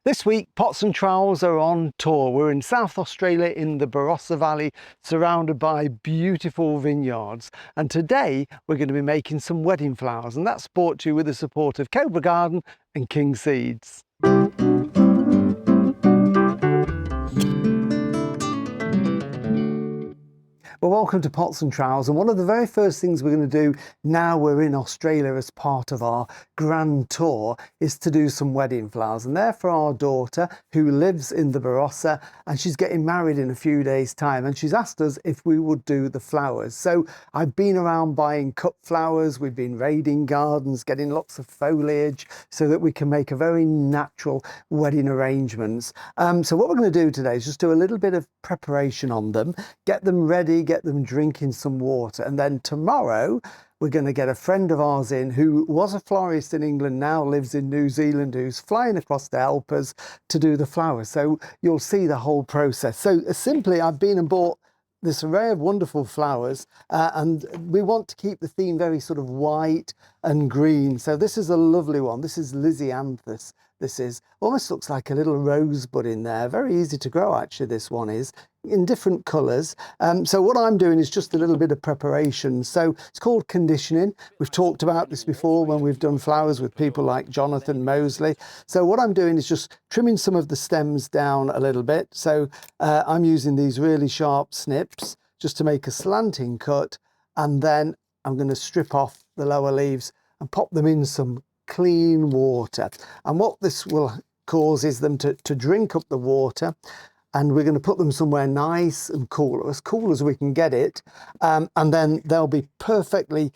This week, Pots and Trowels are on tour. We're in South Australia in the Barossa Valley, surrounded by beautiful vineyards. And today we're going to be making some wedding flowers, and that's brought to you with the support of Cobra Garden and King Seeds. Well, welcome to Pots and Trowels, and one of the very first things we're going to do now we're in Australia as part of our grand tour is to do some wedding flowers, and they're for our daughter who lives in the Barossa, and she's getting married in a few days' time, and she's asked us if we would do the flowers. So I've been around buying cut flowers, we've been raiding gardens, getting lots of foliage so that we can make a very natural wedding arrangements. So what we're going to do today is just do a little bit of preparation on them, get them ready, get them drinking some water, and then tomorrow we're going to get a friend of ours in who was a florist in England, now lives in New Zealand, who's flying across to help us to do the flowers. So you'll see the whole process. So simply I've been and bought this array of wonderful flowers, and we want to keep the theme very sort of white and green. So this is a lovely one. This is Lisianthus. This is almost looks like a little rosebud in there. Very easy to grow, actually, this one is, in different colours. So what I'm doing is just a little bit of preparation. So it's called conditioning. We've talked about this before when we've done flowers with people like Jonathan Mosley. So what I'm doing is just trimming some of the stems down a little bit. So I'm using these really sharp snips just to make a slanting cut, and then I'm going to strip off the lower leaves and pop them in some clean water. And what this will cause is them to drink up the water, and we're going to put them somewhere nice and cool as we can get it, and then they'll be perfectly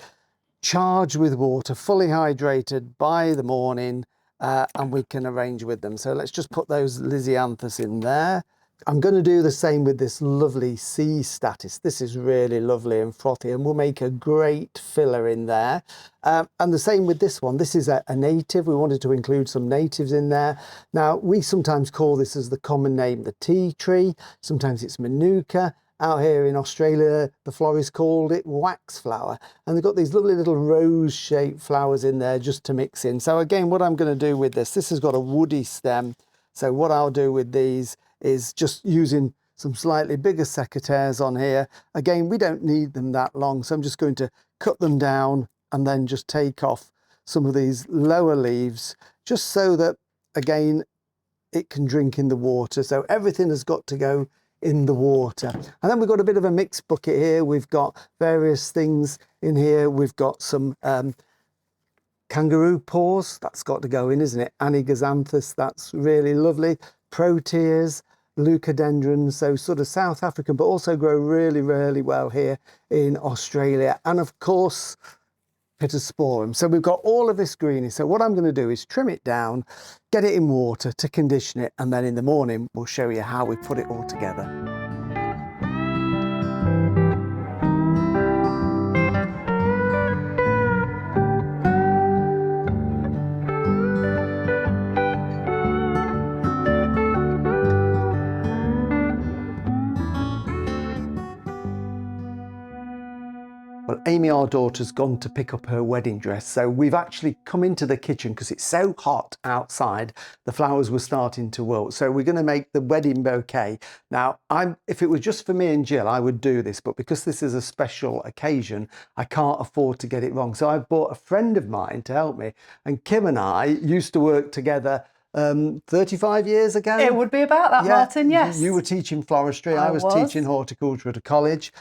charged with water, fully hydrated by the morning, and we can arrange with them. So let's just put those Lisianthus in there. I'm going to do the same with this lovely sea statice. This is really lovely and frothy, and we'll make a great filler in there. And the same with this one. This is a native. We wanted to include some natives in there. Now, we sometimes call this as the common name, the tea tree. Sometimes it's manuka. Out here in Australia, the florists called it waxflower. And they've got these lovely little rose-shaped flowers in there just to mix in. So again, what I'm going to do with this has got a woody stem. So what I'll do with these is just using some slightly bigger secateurs on here. Again, we don't need them that long, so I'm just going to cut them down and then just take off some of these lower leaves, just so that, again, it can drink in the water. So everything has got to go in the water. And then we've got a bit of a mixed bucket here. We've got various things in here. We've got some kangaroo paws, that's got to go in, isn't it? Anigaxanthus, that's really lovely. Proteas, leucadendrons, so sort of South African, but also grow really, really well here in Australia. And of course, Pittosporum. So we've got all of this greenie. So what I'm going to do is trim it down, get it in water to condition it, and then in the morning we'll show you how we put it all together. Well, Amy, our daughter's gone to pick up her wedding dress, so we've actually come into the kitchen because it's so hot outside. The flowers were starting to wilt, so we're going to make the wedding bouquet. Now, if it was just for me and Jill, I would do this, but because this is a special occasion, I can't afford to get it wrong. So I've brought a friend of mine to help me, and Kim and I used to work together 35 years ago. It would be about that, yeah. Martin, yes. You were teaching floristry, I was teaching horticulture at a college.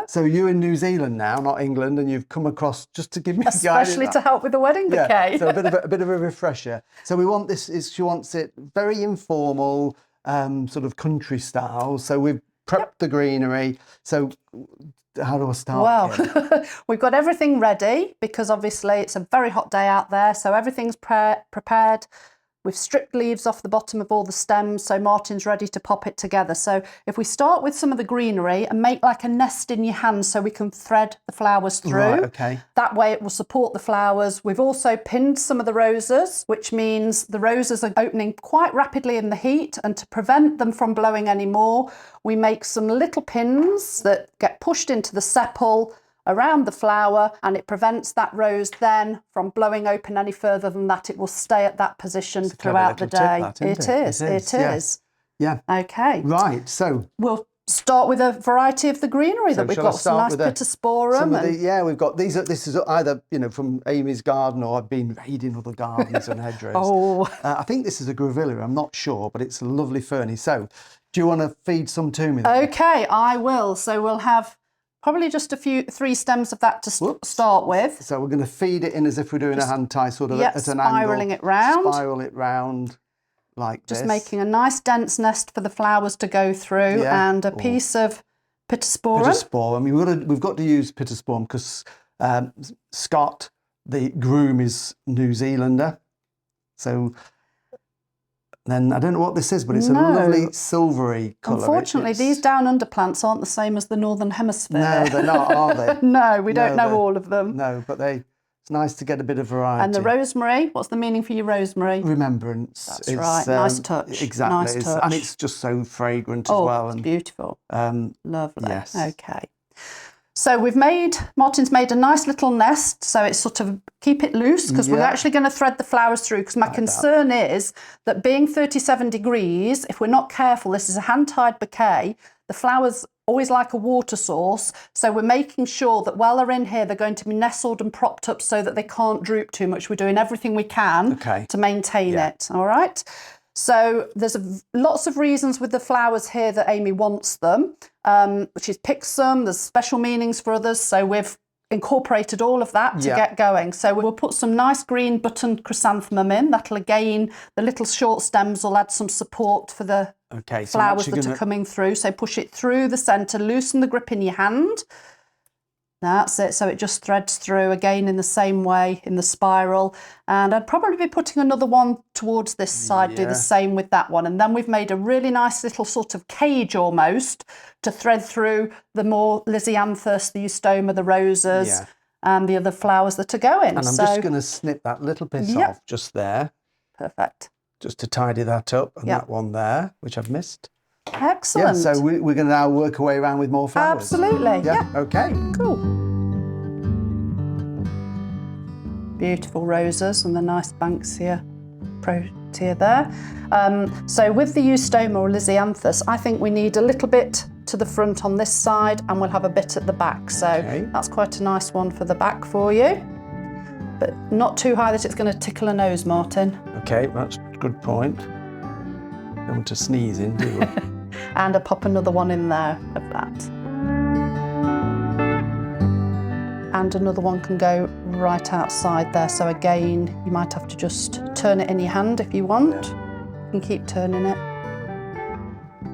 So you're in New Zealand now, not England, and you've come across just to give me especially to help with the wedding bouquet. Yeah, so a bit of a refresher. So we want this, she wants it very informal, sort of country style. So we've prepped the greenery. So how do I start? Well, we've got everything ready because obviously it's a very hot day out there. So everything's prepared. We've stripped leaves off the bottom of all the stems, so Martin's ready to pop it together. So if we start with some of the greenery and make like a nest in your hand so we can thread the flowers through. Right, okay. That way it will support the flowers. We've also pinned some of the roses, which means the roses are opening quite rapidly in the heat, and to prevent them from blowing any more, we make some little pins that get pushed into the sepal around the flower, and it prevents that rose then from blowing open any further than that. It will stay at that position throughout the day. It is. Yeah. Okay. Right. So we'll start with a variety of the greenery that we've got. Some nice pittosporum. We've got these. This is either from Amy's garden, or I've been raiding other gardens and hedgerows. I think this is a grevillea. I'm not sure, but it's a lovely ferny. So, do you want to feed some to me then? Okay, I will. So we'll have probably just 3 stems of that to start with. So we're going to feed it in as if we're doing a hand tie, sort of at an angle. Spiralling it round. Spiral it round. Like just this. Making a nice dense nest for the flowers to go through, and a piece of pittosporum. Pittosporum. I mean, we've got to use pittosporum because Scott, the groom, is New Zealander. So then I don't know what this is, but it's a lovely silvery colour. Unfortunately, these down under plants aren't the same as the Northern Hemisphere. No, they're not, are they? No, we don't know all of them. No, but it's nice to get a bit of variety. And the rosemary, what's the meaning for your rosemary? Remembrance. That's right. Nice touch. Exactly. Nice touch. And it's just so fragrant as well. It's beautiful. Lovely. Yes. Okay. So Martin's made a nice little nest, so it's sort of keep it loose because we're actually going to thread the flowers through, because my concern is that being 37 degrees, if we're not careful, this is a hand-tied bouquet, the flowers always like a water source, so we're making sure that while they're in here, they're going to be nestled and propped up so that they can't droop too much. We're doing everything we can to maintain it, all right? So there's lots of reasons with the flowers here that Amy wants them. She's picked some, there's special meanings for others, so we've incorporated all of that to get going. So we'll put some nice green button chrysanthemum in. That'll again, the little short stems will add some support for the flowers that are coming through. So push it through the centre, loosen the grip in your hand. That's it, so it just threads through again in the same way in the spiral, and I'd probably be putting another one towards this side, do the same with that one, and then we've made a really nice little sort of cage almost to thread through the more Lisianthus, the eustoma, the roses, and the other flowers that are going. And I'm just going to snip that little bit off just there. Perfect. Just to tidy that up, and that one there, which I've missed. Excellent. Yeah, so we're going to now work our way around with more flowers. Absolutely. Yeah. Okay. Cool. Beautiful roses and the nice Banksia protea there. So with the eustoma or Lisianthus, I think we need a little bit to the front on this side, and we'll have a bit at the back. So that's quite a nice one for the back for you, but not too high that it's going to tickle a nose, Martin. Okay, that's a good point. Don't want to sneeze in, do we? And I'll pop another one in there of that. And another one can go right outside there. So again, you might have to just turn it in your hand if you want. You can keep turning it.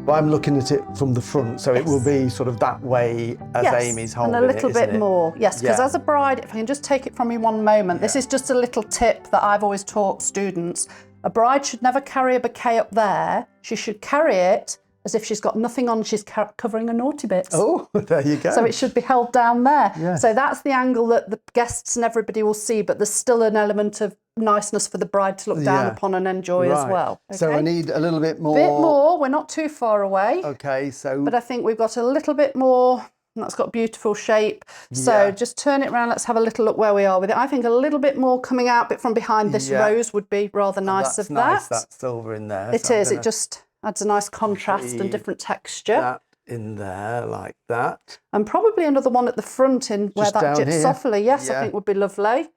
Well, I'm looking at it from the front, so it will be sort of that way as Amy's holding it, and a little bit more. Yes, because as a bride, if I can just take it from you one moment, this is just a little tip that I've always taught students. A bride should never carry a bouquet up there. She should carry it as if she's got nothing on, she's covering her naughty bits. Oh, there you go. So it should be held down there. Yes. So that's the angle that the guests and everybody will see, but there's still an element of niceness for the bride to look down upon and enjoy as well. Okay? So I need a little bit more. Bit more, we're not too far away. Okay, so. But I think we've got a little bit more, and that's got beautiful shape. So just turn it around, let's have a little look where we are with it. I think a little bit more coming out from behind this rose would be rather nice of that. That's nice, that silver in there. It is, it just adds a nice contrast and different texture. That in there like that. And probably another one at the front in where that gypsophily, I think would be lovely.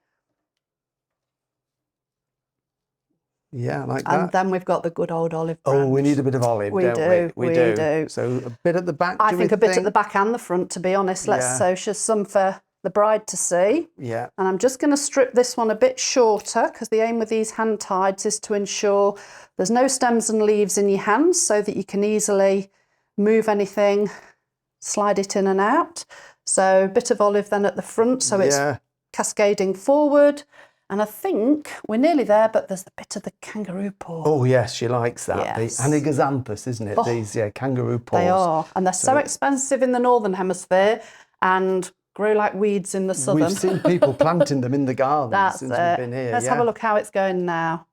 Yeah, like that. And then we've got the good old olive branch. Oh, we need a bit of olive, don't we? We do. So a bit at the back, I think a bit at the back and the front, to be honest. So there's some for the bride to see. Yeah. And I'm just going to strip this one a bit shorter, because the aim with these hand tides is to ensure there's no stems and leaves in your hands, so that you can easily move anything, slide it in and out. So a bit of olive then at the front, so it's cascading forward. And I think we're nearly there, but there's a bit of the kangaroo paw. Oh, yes, she likes that. Yes. The Anigaxanthus, isn't it? These kangaroo paws. They are. And they're so expensive in the Northern Hemisphere and grow like weeds in the Southern. We've seen people planting them in the gardens since we've been here. Let's have a look how it's going now.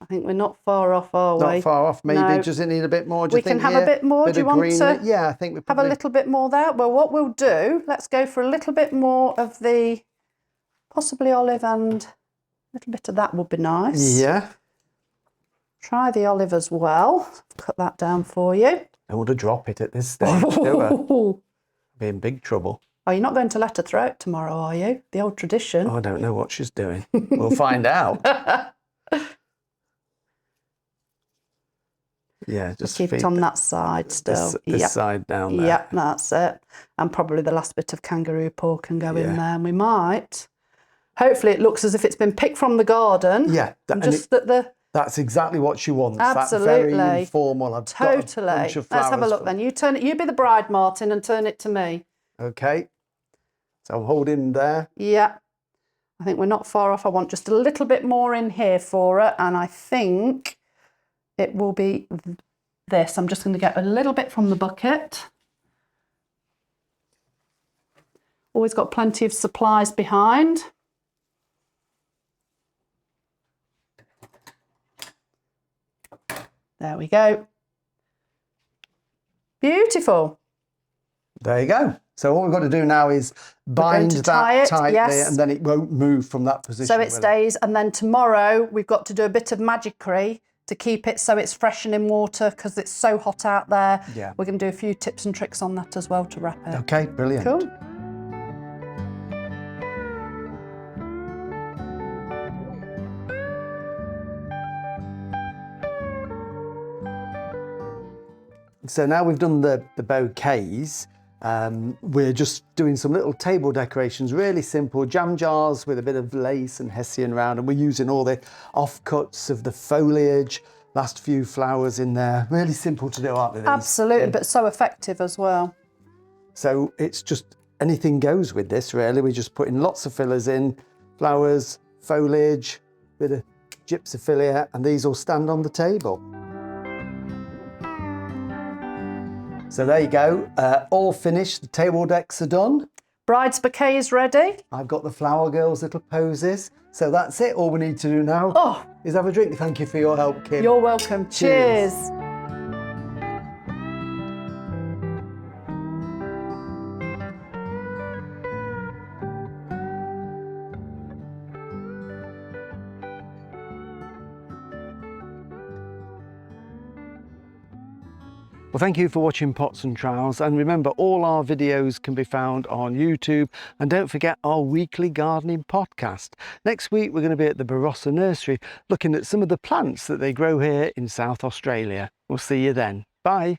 I think we're not far off, are we? Not far off, maybe. No. Does it need a bit more? Do We you think can have a bit more. Do you want to? Yeah, I think we have probably a little bit more there. Well, what we'll do, let's go for a little bit more of the possibly olive, and a little bit of that would be nice. Yeah. Try the olive as well. Cut that down for you. I want to drop it at this stage, do I? Be in big trouble. Oh, you're not going to let her throw it tomorrow, are you? The old tradition. Oh, I don't know what she's doing. We'll find out. Yeah, just keep it on that side still. This side down there. Yep, that's it. And probably the last bit of kangaroo pork can go in there. And we might. Hopefully it looks as if it's been picked from the garden. Yeah. That's exactly what she wants. Absolutely. That very informal. Totally. Let's have a look then. You turn it. You be the bride, Martin, and turn it to me. Okay. So I'm holding there. Yeah. I think we're not far off. I want just a little bit more in here for it. And I think it will be this. I'm just going to get a little bit from the bucket. Always got plenty of supplies behind. There we go. Beautiful. There you go. So all we've got to do now is bind that tightly, and then it won't move from that position. So it stays, and then tomorrow we've got to do a bit of magicry to keep it so it's fresh and in water, because it's so hot out there. Yeah. We're going to do a few tips and tricks on that as well to wrap it. Okay, brilliant. Cool. So now we've done the bouquets, we're just doing some little table decorations, really simple jam jars with a bit of lace and hessian round, and we're using all the offcuts of the foliage, last few flowers in there. Really simple to do, aren't they? Absolutely, but so effective as well. So it's just anything goes with this, really. We're just putting lots of fillers in, flowers, foliage, bit of gypsophilia, and these all stand on the table. So there you go, all finished, the table decks are done. Bride's bouquet is ready. I've got the flower girl's little poses. So that's it, all we need to do now is have a drink. Thank you for your help, Kim. You're welcome, cheers. Well, thank you for watching Pots and Trowels, and remember, all our videos can be found on YouTube, and don't forget our weekly gardening podcast. Next week we're going to be at the Barossa Nursery looking at some of the plants that they grow here in South Australia. We'll see you then. Bye.